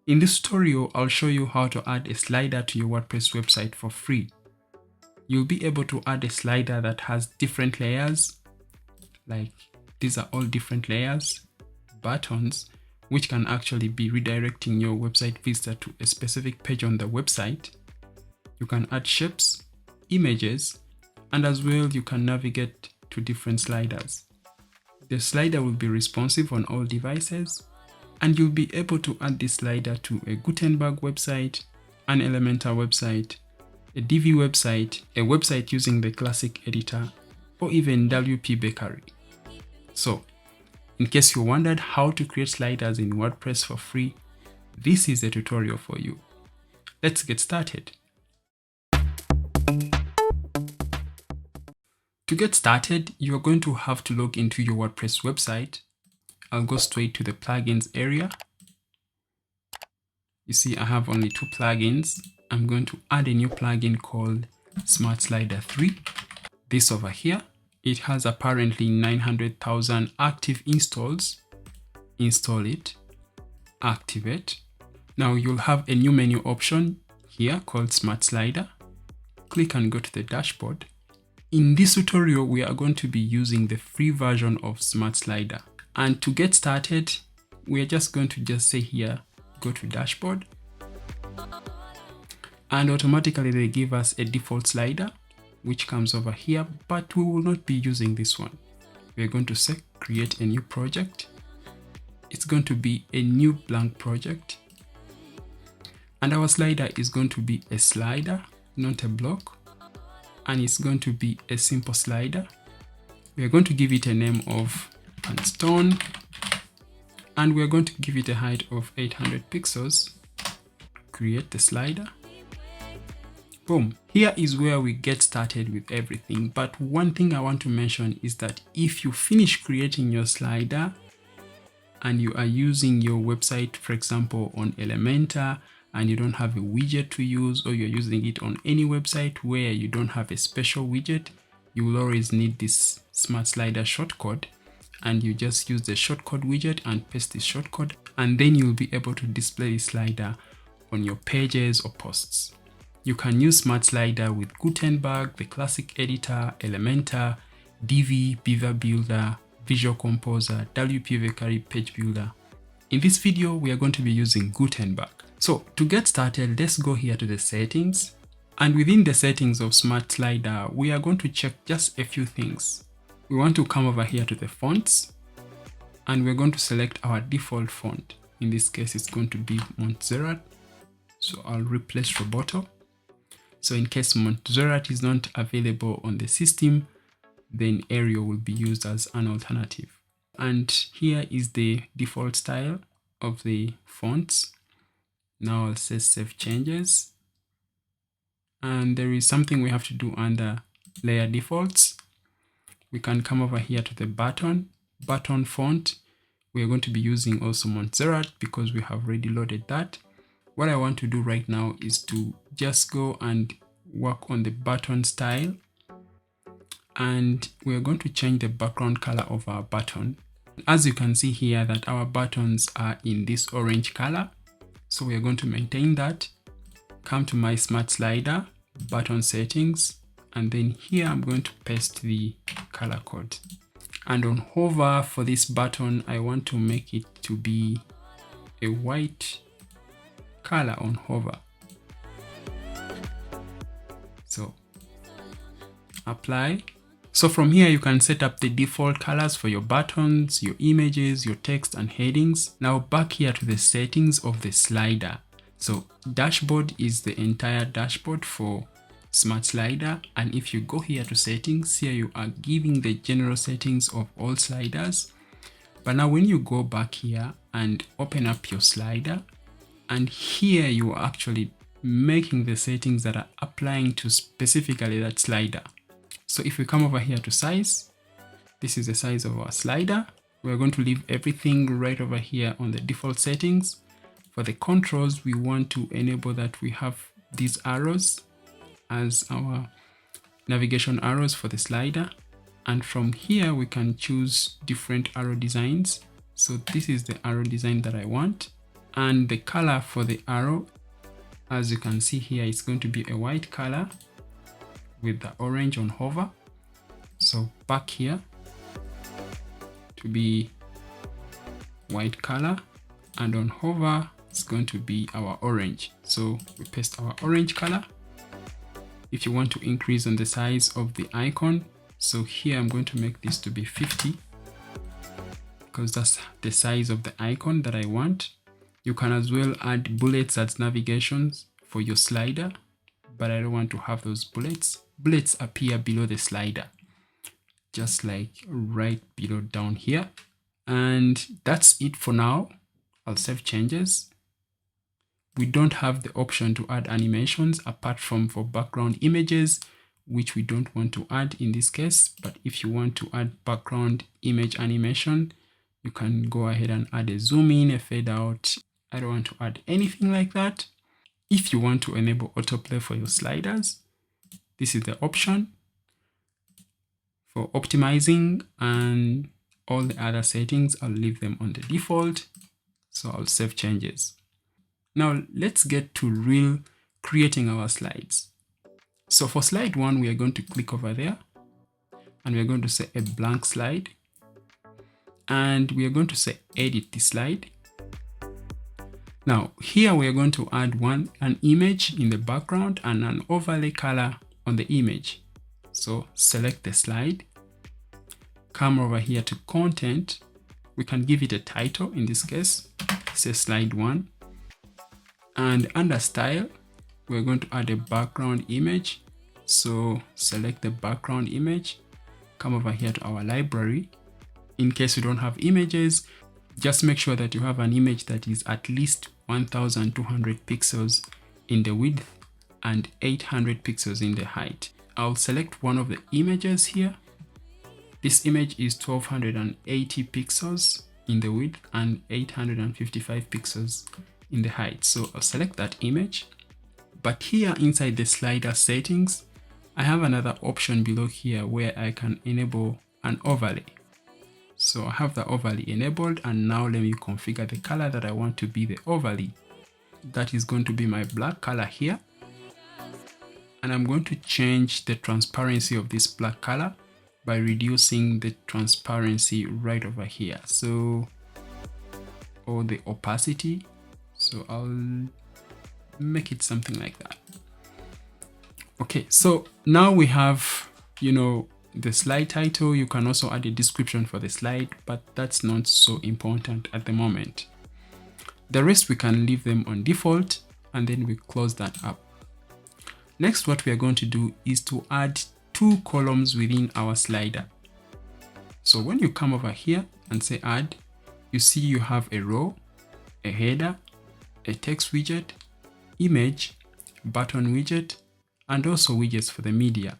In this tutorial, I'll show you how to add a slider to your WordPress website for free. You'll be able to add a slider that has different layers, like these are all different layers, buttons, which can actually be redirecting your website visitor to a specific page on the website. You can add shapes, images, and as well you can navigate to different sliders. The slider will be responsive on all devices, and you'll be able to add this slider to a Gutenberg website, an Elementor website, a Divi website, a website using the classic editor, or even WP Bakery. So, in case you wondered how to create sliders in WordPress for free, this is a tutorial for you. Let's get started. To get started, you're going to have to log into your WordPress website. I'll go straight to the plugins area. You see, I have only 2 plugins. I'm going to add a new plugin called Smart Slider 3. This over here, it has apparently 900,000 active installs. Install it, activate. Now you'll have a new menu option here called Smart Slider. Click and go to the dashboard. In this tutorial, we are going to be using the free version of Smart Slider. And to get started, we are just going to say here, go to dashboard. And automatically they give us a default slider, which comes over here, but we will not be using this one. We're going to say create a new project. It's going to be a new blank project. And our slider is going to be a slider, not a block. And it's going to be a simple slider. We are going to give it a name of stone, and we're going to give it a height of 800 pixels. Create the slider. Boom. Here is where we get started with everything. But one thing I want to mention is that if you finish creating your slider and you are using your website, for example, on Elementor, and you don't have a widget to use, or you're using it on any website where you don't have a special widget, you will always need this Smart Slider shortcode, and you just use the shortcode widget and paste this shortcode, and then you'll be able to display the slider on your pages or posts. You can use Smart Slider with Gutenberg, the classic editor, Elementor, Divi, Beaver Builder, Visual Composer, WP Bakery Page Builder. In this video, we are going to be using Gutenberg. So to get started, let's go here to the settings. And within the settings of Smart Slider, we are going to check just a few things. We want to come over here to the fonts, and we're going to select our default font. In this case, it's going to be Montserrat. So I'll replace Roboto. So in case Montserrat is not available on the system, then Arial will be used as an alternative. And here is the default style of the fonts. Now I'll say save changes. And there is something we have to do under layer defaults. We can come over here to the button font. We're going to be using also Montserrat because we have already loaded that. What I want to do right now is to just go and work on the button style. And we're going to change the background color of our button. As you can see here that our buttons are in this orange color. So we are going to maintain that. Come to my Smart Slider, button settings, and then here I'm going to paste the color code. And on hover for this button, I want to make it to be a white color on hover. So apply. So from here, you can set up the default colors for your buttons, your images, your text and headings. Now back here to the settings of the slider. So dashboard is the entire dashboard for Smart Slider. And if you go here to settings, here you are giving the general settings of all sliders. But now when you go back here and open up your slider, and here you are actually making the settings that are applying to specifically that slider. So if we come over here to size, this is the size of our slider. We're going to leave everything right over here on the default settings. For the controls, we want to enable that we have these arrows as our navigation arrows for the slider. And from here, we can choose different arrow designs. So this is the arrow design that I want. And the color for the arrow, as you can see here, it's going to be a white color with the orange on hover. So back here to be white color, and on hover it's going to be our orange. So we paste our orange color. If you want to increase on the size of the icon, so here I'm going to make this to be 50 because that's the size of the icon that I want. You can as well add bullets as navigations for your slider, but I don't want to have those bullets. Bullets appear below the slider, just like right below down here. And that's it for now. I'll save changes. We don't have the option to add animations apart from for background images, which we don't want to add in this case. But if you want to add background image animation, you can go ahead and add a zoom in, a fade out. I don't want to add anything like that. If you want to enable autoplay for your sliders, this is the option. For optimizing and all the other settings, I'll leave them on the default. So I'll save changes. Now let's get to creating our slides. So for slide 1, we are going to click over there and we are going to say a blank slide. And we are going to say edit the slide. Now here we are going to add an image in the background and an overlay color on the image. So select the slide, come over here to content. We can give it a title, in this case, say slide 1. And under style, we're going to add a background image. So select the background image, come over here to our library. In case you don't have images, just make sure that you have an image that is at least 1200 pixels in the width and 800 pixels in the height. I'll select one of the images here. This image is 1280 pixels in the width and 855 pixels in the height. So I'll select that image. But here inside the slider settings, I have another option below here where I can enable an overlay. So I have the overlay enabled, and now let me configure the color that I want to be the overlay. That is going to be my black color here. And I'm going to change the transparency of this black color by reducing the transparency right over here. So, or the opacity. So I'll make it something like that. Okay, so now we have, the slide title. You can also add a description for the slide, but that's not so important at the moment. The rest we can leave them on default, and then we close that up. Next, what we are going to do is to add 2 columns within our slider. So when you come over here and say add, you see you have a row, a header, a text widget, image, button widget, and also widgets for the media.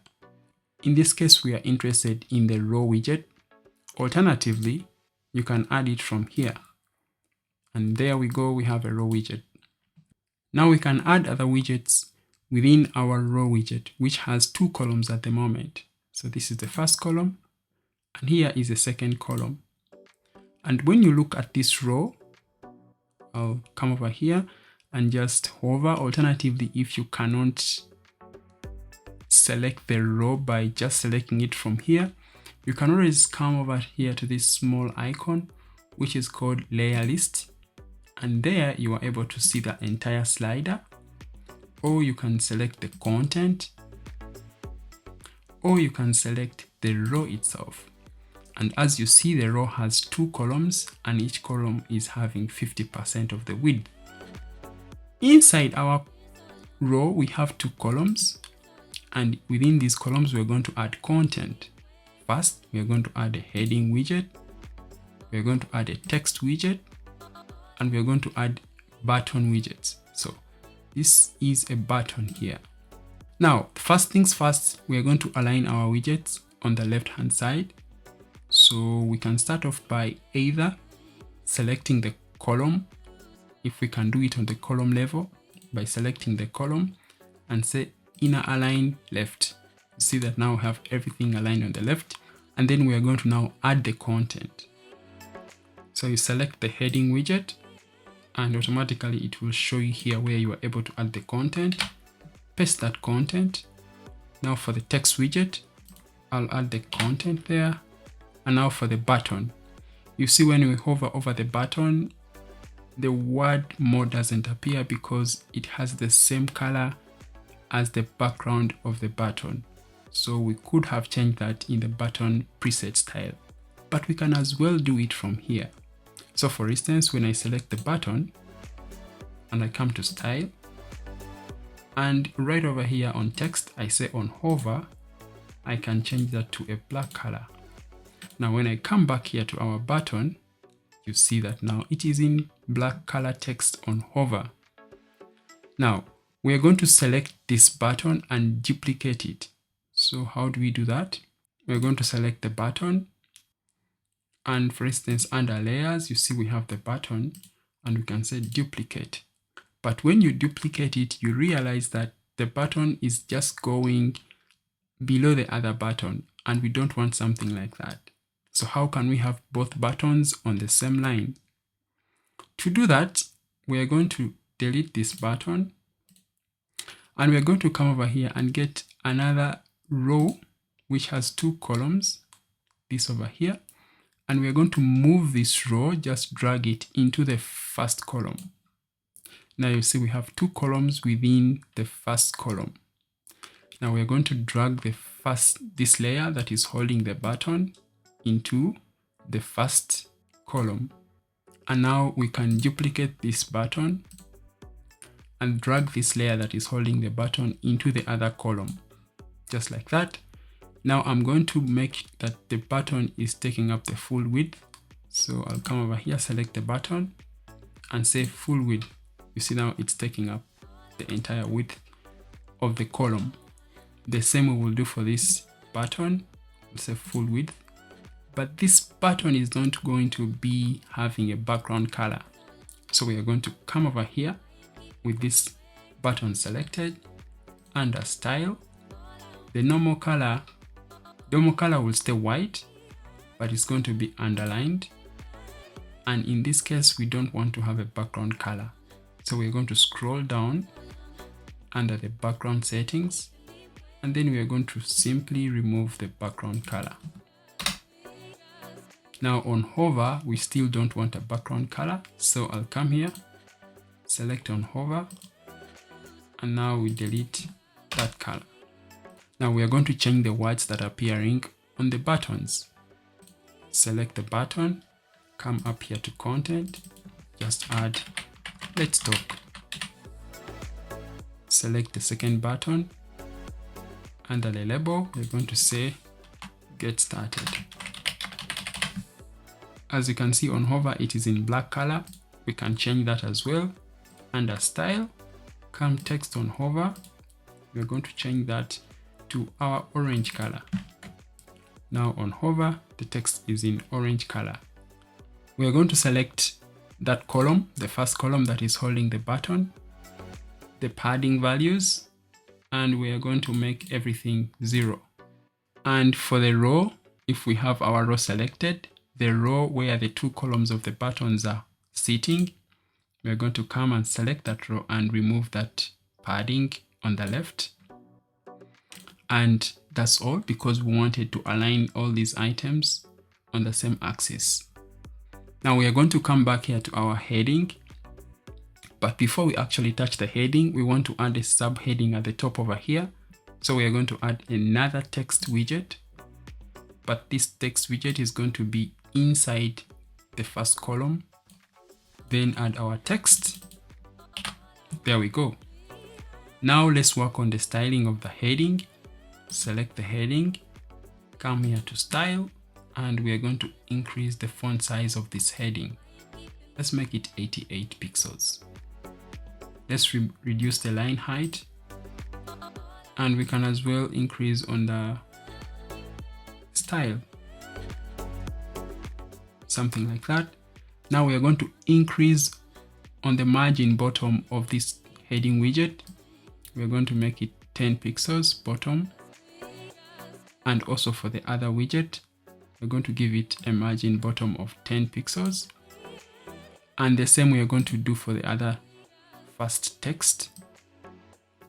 In this case, we are interested in the row widget. Alternatively, you can add it from here. And there we go, we have a row widget. Now we can add other widgets within our row widget, which has 2 columns at the moment. So this is the first column, and here is the second column. And when you look at this row, I'll come over here and just hover. Alternatively, if you cannot select the row by just selecting it from here, you can always come over here to this small icon, which is called layer list. And there you are able to see the entire slider, or you can select the content, or you can select the row itself. And as you see, the row has 2 columns and each column is having 50% of the width. Inside our row, we have 2 columns, and within these columns, we're going to add content. First, we're going to add a heading widget, we're going to add a text widget, and we're going to add button widgets. So this is a button here. Now, first things first, we are going to align our widgets on the left hand side. So we can start off by either selecting the column, if we can do it on the column level, by selecting the column and say inner align left. You see that now we have everything aligned on the left, and then we are going to now add the content. So you select the heading widget, and automatically it will show you here where you are able to add the content. Paste that content. Now for the text widget, I'll add the content there. And now for the button, you see when we hover over the button, the word more doesn't appear because it has the same color as the background of the button. So we could have changed that in the button preset style, but we can as well do it from here. So for instance, when I select the button and I come to style, and right over here on text, I say on hover, I can change that to a black color. Now when I come back here to our button, you see that now it is in black color text on hover. Now we are going to select this button and duplicate it. So how do we do that? We're going to select the button, and for instance under layers, you see we have the button and we can say duplicate. But when you duplicate it, you realize that the button is just going below the other button, and we don't want something like that. So how can we have both buttons on the same line? To do that, we are going to delete this button, and we are going to come over here and get another row which has 2 columns, this over here, and we are going to move this row, just drag it into the first column. Now you see we have 2 columns within the first column. Now we are going to drag this layer that is holding the button into the first column. And now we can duplicate this button and drag this layer that is holding the button into the other column, just like that. Now I'm going to make that the button is taking up the full width. So I'll come over here, select the button and say full width. You see now it's taking up the entire width of the column. The same we will do for this button. We'll say full width. But this button is not going to be having a background color. So we are going to come over here with this button selected, under style. The normal color will stay white, but it's going to be underlined. And in this case, we don't want to have a background color. So we're going to scroll down under the background settings, and then we are going to simply remove the background color. Now on hover, we still don't want a background color. So I'll come here, select on hover, and now we delete that color. Now we are going to change the words that are appearing on the buttons. Select the button, come up here to content, just add let's talk. Select the second button. Under the label, we're going to say get started. As you can see on hover, it is in black color. We can change that as well. Under style, come text on hover. We're going to change that to our orange color. Now on hover, the text is in orange color. We are going to select that column, the first column that is holding the button, the padding values, and we are going to make everything 0. And for the row, if we have our row selected, the row where the 2 columns of the buttons are sitting, we are going to come and select that row and remove that padding on the left. And that's all, because we wanted to align all these items on the same axis. Now we are going to come back here to our heading. But before we actually touch the heading, we want to add a subheading at the top over here. So we are going to add another text widget. But this text widget is going to be inside the first column. Then add our text. There we go. Now let's work on the styling of the heading. Select the heading, come here to style, and we are going to increase the font size of this heading. Let's make it 88 pixels. Let's reduce the line height, and we can as well increase on the style, something like that. Now we are going to increase on the margin bottom of this heading widget. We're going to make it 10 pixels bottom. And also for the other widget, we're going to give it a margin bottom of 10 pixels. And the same we are going to do for the other first text.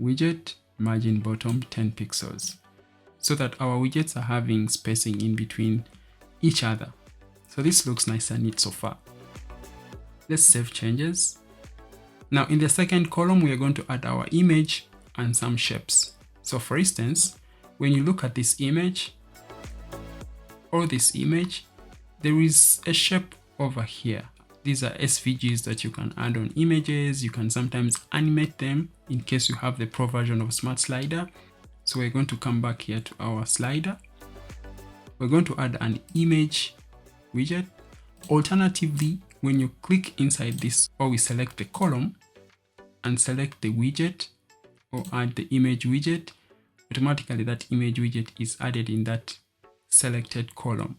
Widget, margin bottom 10 pixels. So that our widgets are having spacing in between each other. So this looks nice and neat so far. Let's save changes. Now in the second column, we are going to add our image and some shapes. So for instance, when you look at this image or this image, there is a shape over here. These are SVGs that you can add on images. You can sometimes animate them in case you have the pro version of Smart Slider. So we're going to come back here to our slider. We're going to add an image widget. Alternatively, when you click inside this, or we select the column and select the widget or add the image widget, automatically that image widget is added in that selected column.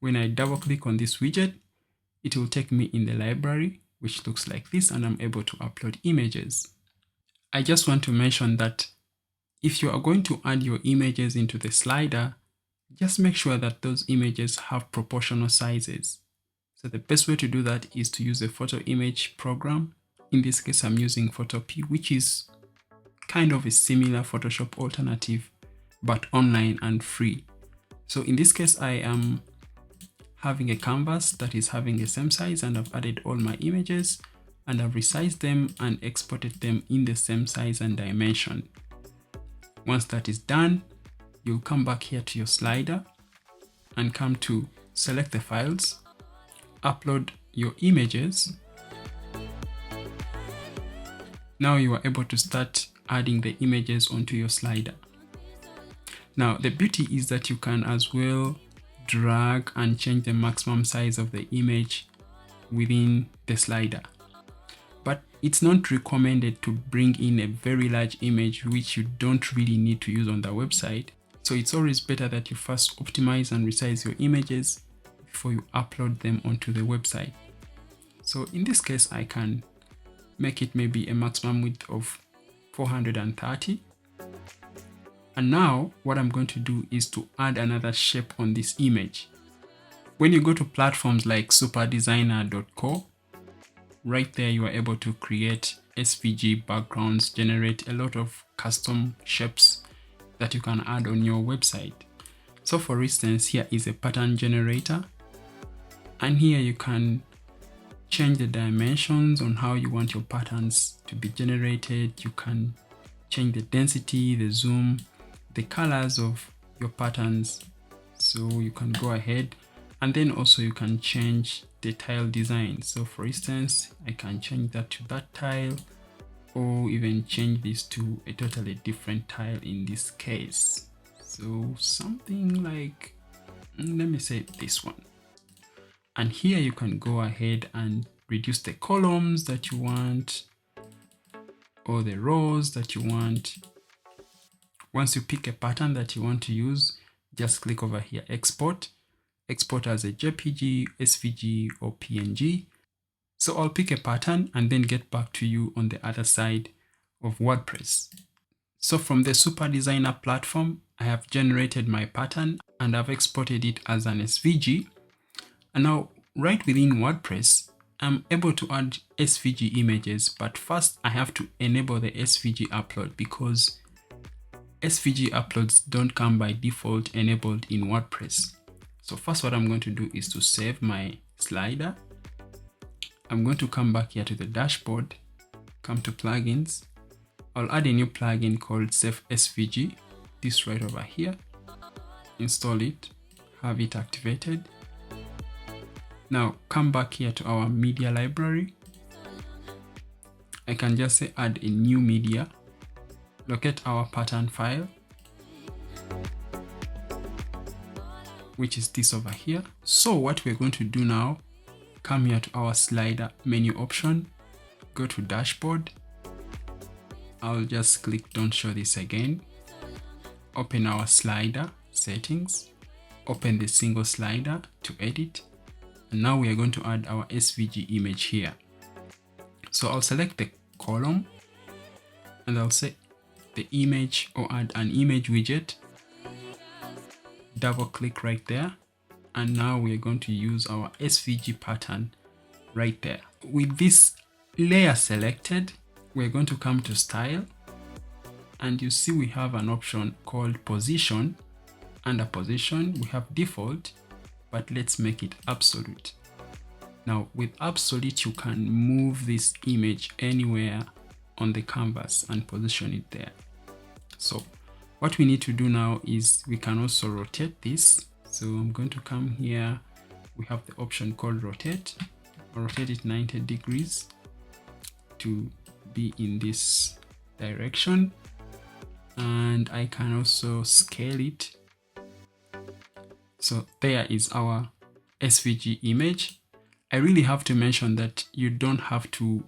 When I double click on this widget, it will take me in the library, which looks like this, and I'm able to upload images. I just want to mention that if you are going to add your images into the slider, just make sure that those images have proportional sizes. So the best way to do that is to use a photo image program. In this case, I'm using Photopea, which is kind of a similar Photoshop alternative, but online and free. So in this case, I am having a canvas that is having the same size, and I've added all my images and I've resized them and exported them in the same size and dimension. Once that is done, you'll come back here to your slider and come to select the files, upload your images. Now you are able to start adding the images onto your slider. Now the beauty is that you can as well drag and change the maximum size of the image within the slider. But it's not recommended to bring in a very large image which you don't really need to use on the website. So it's always better that you first optimize and resize your images before you upload them onto the website. So in this case, I can make it maybe a maximum width of 430. And now what I'm going to do is to add another shape on this image. When you go to platforms like superdesigner.co, right there you are able to create SVG backgrounds, generate a lot of custom shapes that you can add on your website. So for instance, here is a pattern generator, and here you can change the dimensions on how you want your patterns to be generated. You can change the density, the zoom, the colors of your patterns. So you can go ahead, and then also you can change the tile design. So for instance, I can change that to that tile, or even change this to a totally different tile in this case. So something like, let me say this one. And here you can go ahead and reduce the columns that you want, or the rows that you want. Once you pick a pattern that you want to use, just click over here, export as a JPG, SVG, or PNG. So I'll pick a pattern and then get back to you on the other side of WordPress. So from the Super Designer platform, I have generated my pattern and I've exported it as an SVG. And now right within WordPress, I'm able to add SVG images, but first I have to enable the SVG upload because SVG uploads don't come by default enabled in WordPress. So first what I'm going to do is to save my slider. I'm going to come back here to the dashboard, come to plugins. I'll add a new plugin called Save SVG, this right over here. Install it, have it activated. Now come back here to our media library. I can just say add a new media, locate our pattern file, which is this over here. So what we're going to do now, come here to our slider menu option, go to dashboard. I'll just click don't show this again. Open our slider settings, open the single slider to edit. And now we are going to add our SVG image here. So I'll select the column and I'll say the image, or add an image widget. Double click right there. And now we are going to use our SVG pattern right there. With this layer selected, we're going to come to style, and you see we have an option called position. Under position, we have default, but let's make it absolute. Now with absolute, you can move this image anywhere on the canvas and position it there. So what we need to do now is we can also rotate this. So I'm going to come here. We have the option called rotate. I'll rotate it 90 degrees to be in this direction. And I can also scale it. So there is our SVG image. I really have to mention that you don't have to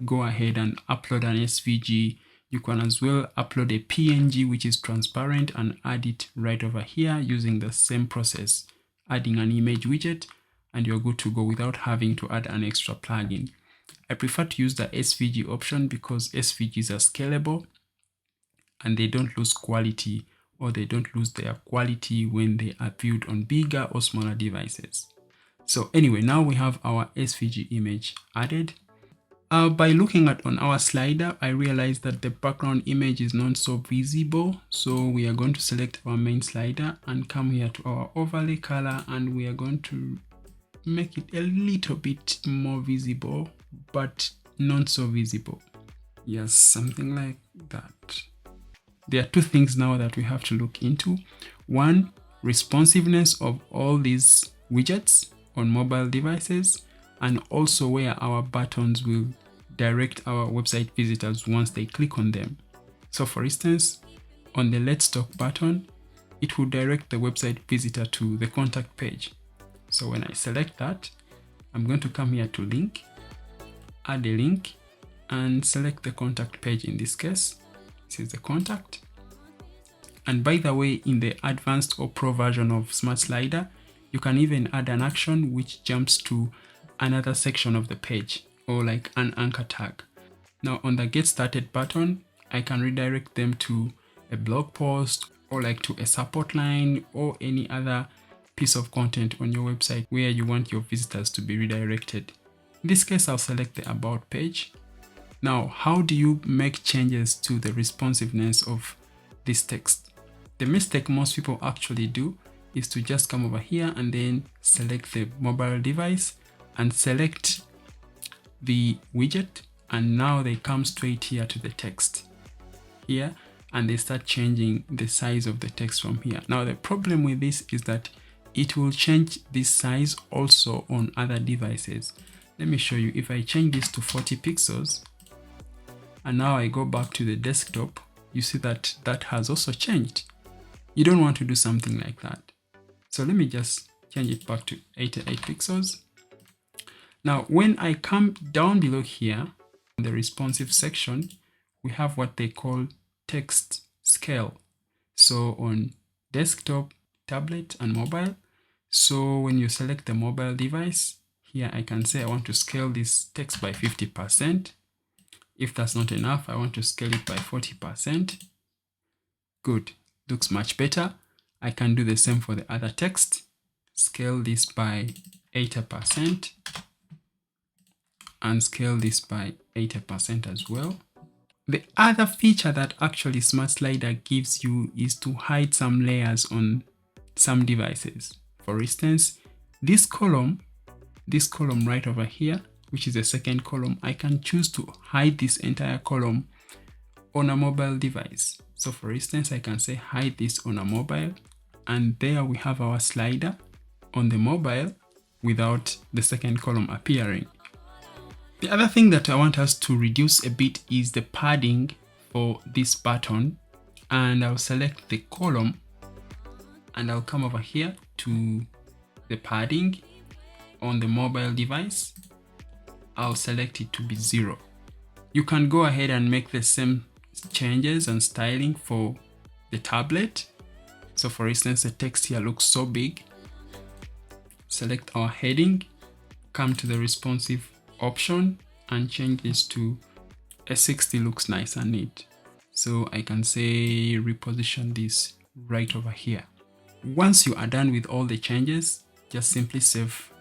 go ahead and upload an SVG. You can as well upload a PNG which is transparent and add it right over here using the same process, adding an image widget, and you're good to go without having to add an extra plugin. I prefer to use the SVG option because SVGs are scalable and they don't lose quality, or they don't lose their quality when they are viewed on bigger or smaller devices. So anyway, now we have our SVG image added. By looking at on our slider, I realized that the background image is not so visible. So we are going to select our main slider and come here to our overlay color, and we are going to make it a little bit more visible, but not so visible. Yes, something like that. There are two things now that we have to look into. One, responsiveness of all these widgets on mobile devices, and also where our buttons will direct our website visitors once they click on them. So for instance, on the Let's Talk button, it will direct the website visitor to the contact page. So when I select that, I'm going to come here to link, add a link, and select the contact page. In this case, this is the contact. And by the way, in the advanced or pro version of Smart Slider, you can even add an action which jumps to another section of the page, or like an anchor tag. Now on the Get Started button, I can redirect them to a blog post, or like to a support line, or any other piece of content on your website where you want your visitors to be redirected. In this case, I'll select the About page. Now, how do you make changes to the responsiveness of this text? The mistake most people actually do is to just come over here and then select the mobile device and select the widget, and now they come straight here to the text here, and they start changing the size of the text from here. Now the problem with this is that it will change this size also on other devices. Let me show you. If I change this to 40 pixels and now I go back to the desktop, you see that that has also changed. You don't want to do something like that. So let me just change it back to 88 pixels. Now, when I come down below here, in the responsive section, we have what they call text scale. So on desktop, tablet, and mobile. So when you select the mobile device, here I can say I want to scale this text by 50%. If that's not enough, I want to scale it by 40%. Good, looks much better. I can do the same for the other text. Scale this by 80% and scale this by 80% as well. The other feature that actually Smart Slider gives you is to hide some layers on some devices. For instance, this column right over here, which is the second column, I can choose to hide this entire column on a mobile device. So for instance, I can say hide this on a mobile, and there we have our slider on the mobile without the second column appearing. The other thing that I want us to reduce a bit is the padding for this button, and I'll select the column and I'll come over here to the padding on the mobile device. I'll select it to be 0. You can go ahead and make the same changes and styling for the tablet. So for instance, the text here looks so big. Select our heading, come to the responsive option and change this to a 60. Looks nice and neat. So I can say reposition this right over here. Once you are done with all the changes, just simply save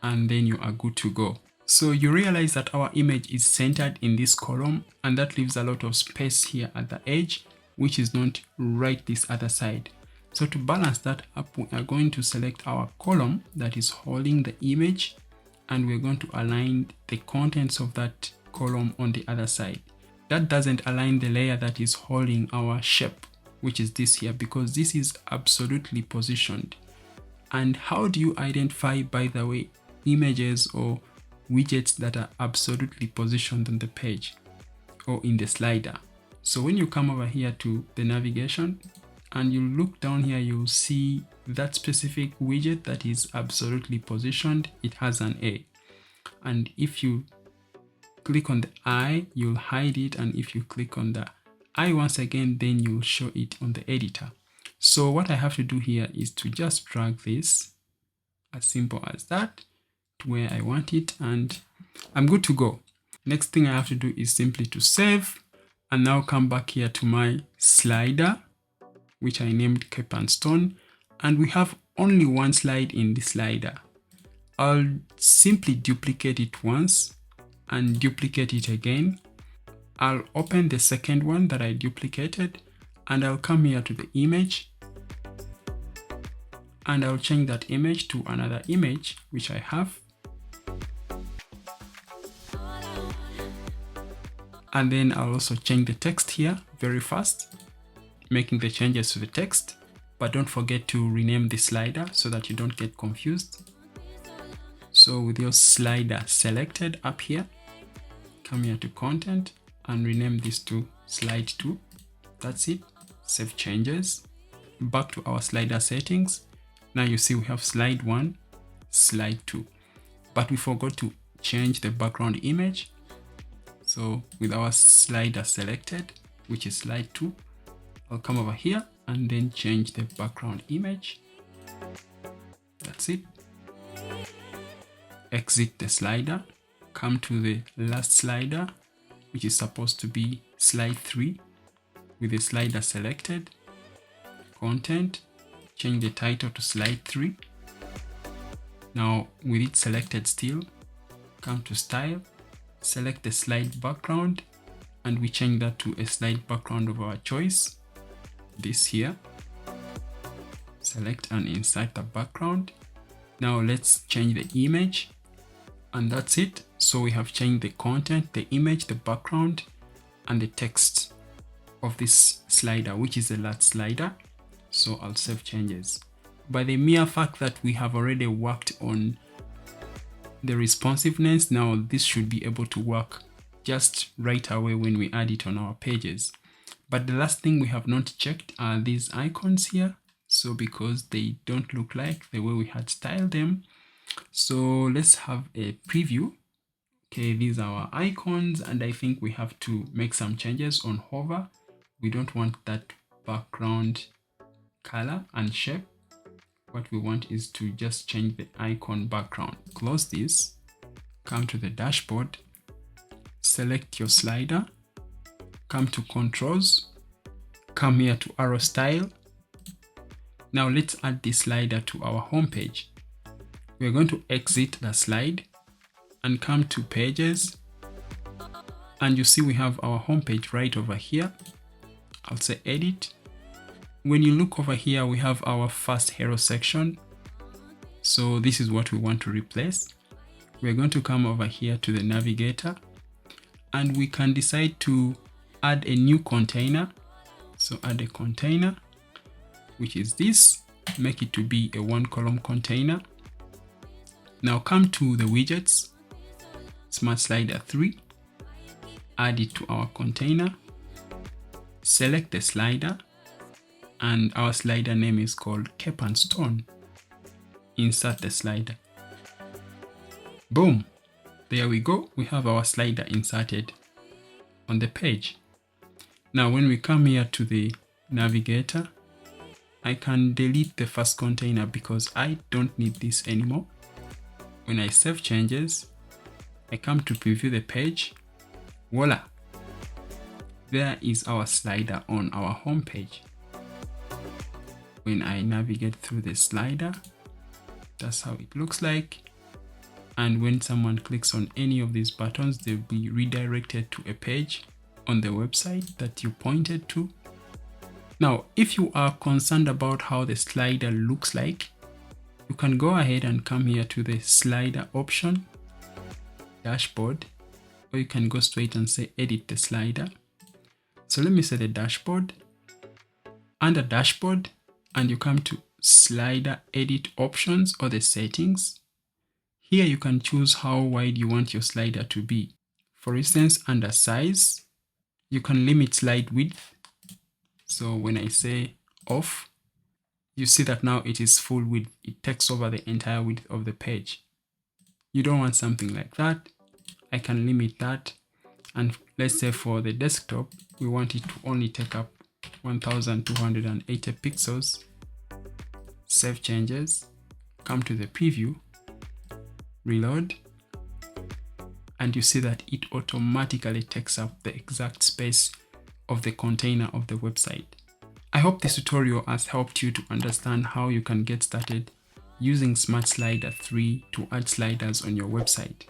and then you are good to go. So you realize that our image is centered in this column, and that leaves a lot of space here at the edge, which is not right this other side. So to balance that up, we are going to select our column that is holding the image, and we're going to align the contents of that column on the other side. That doesn't align the layer that is holding our shape, which is this here, because this is absolutely positioned. And how do you identify, by the way, images or widgets that are absolutely positioned on the page or in the slider? So when you come over here to the navigation and you look down here, you'll see that specific widget that is absolutely positioned. It has an A. And if you click on the I, you'll hide it. And if you click on the I once again, then you'll show it on the editor. So what I have to do here is to just drag this, as simple as that, to where I want it, and I'm good to go. Next thing I have to do is simply to save, and now come back here to my slider, which I named Cape and Stone, and we have only one slide in the slider. I'll simply duplicate it once and duplicate it again. I'll open the second one that I duplicated, and I'll come here to the image, and I'll change that image to another image which I have. And then I'll also change the text here very fast, making the changes to the text, but don't forget to rename the slider so that you don't get confused. So with your slider selected up here, come here to content and rename this to slide 2. That's it. Save changes. Back to our slider settings. Now you see we have slide 1, slide 2, but we forgot to change the background image. So with our slider selected, which is slide 2, I'll come over here and then change the background image. That's it. Exit the slider, come to the last slider, which is supposed to be slide 3, with the slider selected, content, change the title to slide 3. Now with it selected still, come to style, select the slide background, and we change that to a slide background of our choice. This here, select and insert the background. Now let's change the image, and that's it. So we have changed the content, the image, the background, and the text of this slider, which is the last slider. So I'll save changes. By the mere fact that we have already worked on the responsiveness, now this should be able to work just right away when we add it on our pages. But the last thing we have not checked are these icons here. So because they don't look like the way we had styled them, so let's have a preview. Okay, these are our icons, and I think we have to make some changes on hover. We don't want that background color and shape. What we want is to just change the icon background. Close this, come to the dashboard, select your slider, come to controls, come here to arrow style. Now let's add this slider to our home page. We're going to exit the slide and come to pages, and you see we have our home page right over here. I'll say edit. When you look over here, we have our first hero section. So this is what we want to replace. We're going to come over here to the navigator, and we can decide to add a new container. So add a container, which is this, make it to be a 1-column container. Now come to the widgets, Smart Slider 3, add it to our container, select the slider, and our slider name is called Cape and Stone. Insert the slider. Boom! There we go. We have our slider inserted on the page. Now when we come here to the navigator, I can delete the first container because I don't need this anymore. When I save changes, I come to preview the page. Voila! There is our slider on our home page. When I navigate through the slider, that's how it looks like. and when someone clicks on any of these buttons, they'll be redirected to a page on the website that you pointed to. Now, if you are concerned about how the slider looks like, you can go ahead and come here to the slider option, dashboard, or you can go straight and say edit the slider. So let me say the dashboard. Under dashboard, and you come to slider edit options or the settings. Here you can choose how wide you want your slider to be. For instance, under size, you can limit slide width. So when I say off, you see that now it is full width. It takes over the entire width of the page. You don't want something like that. I can limit that. And let's say for the desktop, we want it to only take up 1280 pixels. Save changes, come to the preview, reload, and you see that it automatically takes up the exact space of the container of the website. I hope this tutorial has helped you to understand how you can get started using Smart Slider 3 to add sliders on your website.